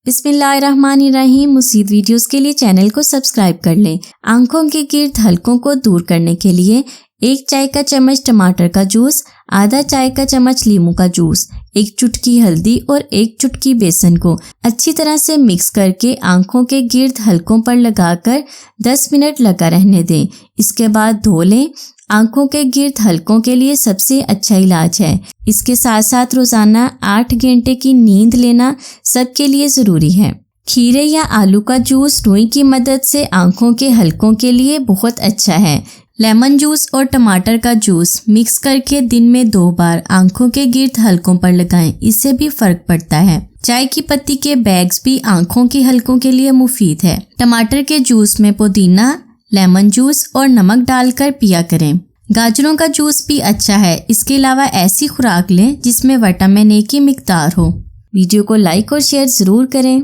बिस्मिल्लाहिर्रहमानिर्रहीम। मुफीद वीडियोस के लिए चैनल को सब्सक्राइब कर लें। आंखों के गिर्द हलकों को दूर करने के लिए 1 चाय का चम्मच टमाटर का जूस, आधा चाय का चम्मच नींबू का जूस, 1 चुटकी हल्दी और 1 चुटकी बेसन को अच्छी तरह से मिक्स करके आंखों के गिर्द हलकों पर लगाकर 10 मिनट लगा रहने दें। इसके बाद धो लें। आंखों के गिर्द हलकों के लिए सबसे अच्छा इलाज है। इसके साथ साथ रोजाना 8 घंटे की नींद लेना सबके लिए जरूरी है। खीरे या आलू का जूस रुई की मदद से आंखों के हलकों के लिए बहुत अच्छा है। लेमन जूस और टमाटर का जूस मिक्स करके दिन में 2 बार आंखों के गिर्द हलकों पर लगाएं, इससे भी फर्क पड़ता है। चाय की पत्ती के बैग्स भी आंखों के हलकों के लिए मुफीद है। टमाटर के जूस में पुदीना, लेमन जूस और नमक डालकर पिया करें। गाजरों का जूस भी अच्छा है। इसके अलावा ऐसी खुराक लें जिसमें विटामिन ए की मिकदार हो। वीडियो को लाइक और शेयर जरूर करें।